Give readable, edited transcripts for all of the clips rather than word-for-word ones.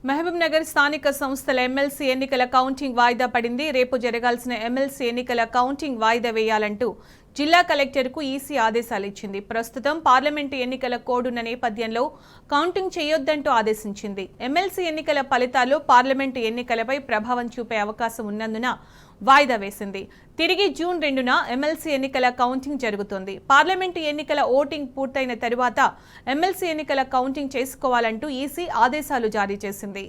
మహబూబ్ నగర్ స్థానిక సంస్థల ఎమ్మెల్సీ ఎన్నికల కౌంటింగ్ వాయిదా పడింది. రేపు జరగాల్సిన ఎమ్మెల్సీ ఎన్నికల కౌంటింగ్ వాయిదా వేయాలంటూ జిల్లా కలెక్టర్కు ఈసీ ఆదేశాలు ఇచ్చింది. ప్రస్తుతం పార్లమెంటు ఎన్నికల కోడ్ ఉన్న నేపథ్యంలో కౌంటింగ్ చేయొద్దంటూ ఆదేశించింది. ఎమ్మెల్సీ ఎన్నికల ఫలితాలు పార్లమెంటు ఎన్నికలపై ప్రభావం చూపే అవకాశం ఉన్నందున వాయిదా వేసింది. తిరిగి జూన్ 2న ఎమ్మెల్సీ ఎన్నికల కౌంటింగ్ జరుగుతుంది. పార్లమెంటు ఎన్నికల ఓటింగ్ పూర్తయిన తరువాత ఎమ్మెల్సీ ఎన్నికల కౌంటింగ్ చేసుకోవాలంటూ ఈసీ ఆదేశాలు జారీ చేసింది.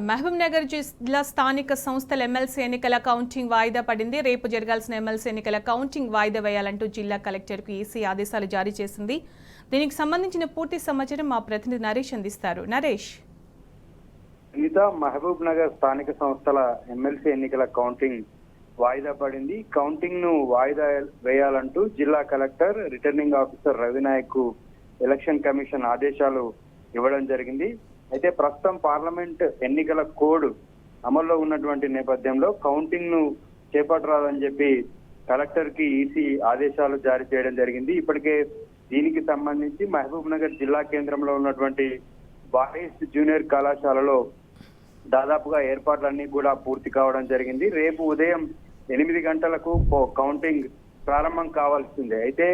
మహబూబ్ నగర్ జిల్లా స్థానిక సంస్థల ఎమ్మెల్సీ ఎన్నికల కౌంటింగ్ వాయిదా పడింది. రేపు జరగాల్సిన ఎమ్మెల్సీ ఎన్నికల కౌంటింగ్ వాయిదా వేయాలంటూ జిల్లా కలెక్టర్కు ఈసీ ఆదేశాలు జారీ చేసింది. దీనికి సంబంధించిన పూర్తి సమాచారం మా ప్రతినిధి నరేష్ అందిస్తారు. నరేష్, మహబూబ్ నగర్ స్థానిక సంస్థల ఎమ్మెల్సీ ఎన్నికల కౌంటింగ్ వాయిదా పడింది. కౌంటింగ్ ను వాయిదా వేయాలంటూ జిల్లా collector returning officer Ravinayak election commission ఆదేశాలు ఇవ్వడం జరిగింది. అయితే ప్రస్తుతం పార్లమెంట్ ఎన్నికల కోడ్ అమల్లో ఉన్నటువంటి నేపథ్యంలో కౌంటింగ్ ను చేపట్టరాదని చెప్పి కలెక్టర్ కి ఈసీ ఆదేశాలు జారీ చేయడం జరిగింది. ఇప్పటికే దీనికి సంబంధించి మహబూబ్ నగర్ జిల్లా కేంద్రంలో ఉన్నటువంటి బాయ్స్ జూనియర్ కళాశాలలో దాదాపుగా ఏర్పాట్లన్నీ కూడా పూర్తి కావడం జరిగింది. రేపు ఉదయం 8 గంటలకు కౌంటింగ్ ప్రారంభం కావాల్సిందే. అయితే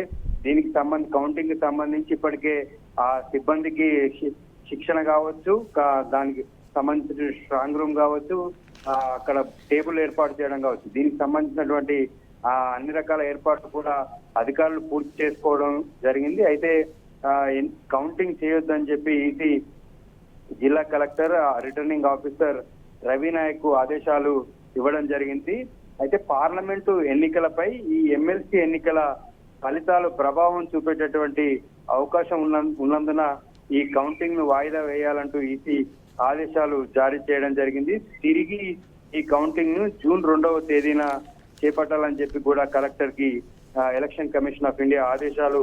దీనికి కౌంటింగ్ కి సంబంధించి ఇప్పటికే ఆ సిబ్బందికి శిక్షణ కావచ్చు, దానికి సంబంధించిన స్ట్రాంగ్ రూమ్ కావచ్చు, అక్కడ టేబుల్ ఏర్పాటు చేయడం కావచ్చు, దీనికి సంబంధించినటువంటి అన్ని రకాల ఏర్పాట్లు కూడా అధికారులు పూర్తి చేసుకోవడం జరిగింది. అయితే కౌంటింగ్ చేయొద్దని చెప్పి ఈసీ జిల్లా కలెక్టర్ రిటర్నింగ్ ఆఫీసర్ రవినాయక్ ఆదేశాలు ఇవ్వడం జరిగింది. అయితే పార్లమెంటు ఎన్నికలపై ఈ ఎమ్మెల్సీ ఎన్నికల ఫలితాలు ప్రభావం చూపేటటువంటి అవకాశం ఉన్నందున ఈ కౌంటింగ్ ను వాయిదా వేయాలంటూ ఈసీ ఆదేశాలు జారీ చేయడం జరిగింది. తిరిగి ఈ కౌంటింగ్ ను జూన్ 2వ తేదీన చేపట్టాలని చెప్పి కూడా కలెక్టర్ కి ఎలక్షన్ కమిషన్ ఆఫ్ ఇండియా ఆదేశాలు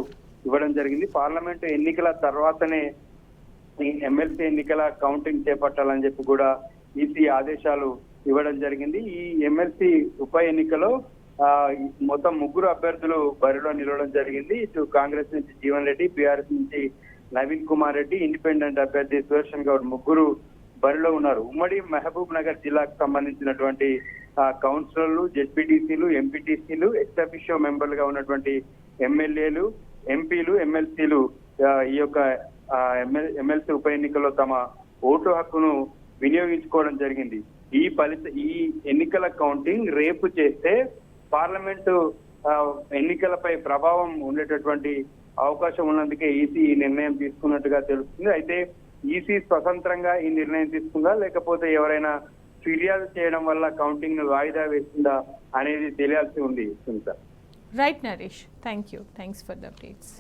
ఇవ్వడం జరిగింది. పార్లమెంటు ఎన్నికల తర్వాతనే ఈ ఎమ్మెల్సీ ఎన్నికల కౌంటింగ్ చేపట్టాలని చెప్పి కూడా ఈసీ ఆదేశాలు ఇవ్వడం జరిగింది. ఈ ఎమ్మెల్సీ ఉప ఎన్నికలో మొత్తం 3 అభ్యర్థులు బరిలో నిలవడం జరిగింది. ఇటు కాంగ్రెస్ నుంచి జీవన్ రెడ్డి, బీఆర్ఎస్ నుంచి నవీన్ కుమార్ రెడ్డి, ఇండిపెండెంట్ అభ్యర్థి సుదర్శన్ గౌడ్ 3 బరిలో ఉన్నారు. ఉమ్మడి మహబూబ్ నగర్ జిల్లాకు సంబంధించినటువంటి కౌన్సిలర్లు, జెడ్పీటీసీలు, ఎంపీటీసీలు, ఎక్స్ అఫిషియో మెంబర్లుగా ఉన్నటువంటి ఎమ్మెల్యేలు, ఎంపీలు, ఎమ్మెల్సీలు ఈ యొక్క ఎమ్మెల్సీ ఉప ఎన్నికల్లో తమ ఓటు హక్కును వినియోగించుకోవడం జరిగింది. ఈ ఎన్నికల కౌంటింగ్ రేపు చేస్తే పార్లమెంటు ఎన్నికలపై ప్రభావం ఉండేటటువంటి అవకాశం ఉన్నందుకే ఈసీ ఈ నిర్ణయం తీసుకున్నట్టుగా తెలుస్తుంది. అయితే ఈసీ స్వతంత్రంగా ఈ నిర్ణయం తీసుకుందా, లేకపోతే ఎవరైనా ఫిర్యాదు చేయడం వల్ల కౌంటింగ్ ను వాయిదా వేస్తుందా అనేది తెలియాల్సి ఉంది. Right Naresh, thanks for the updates.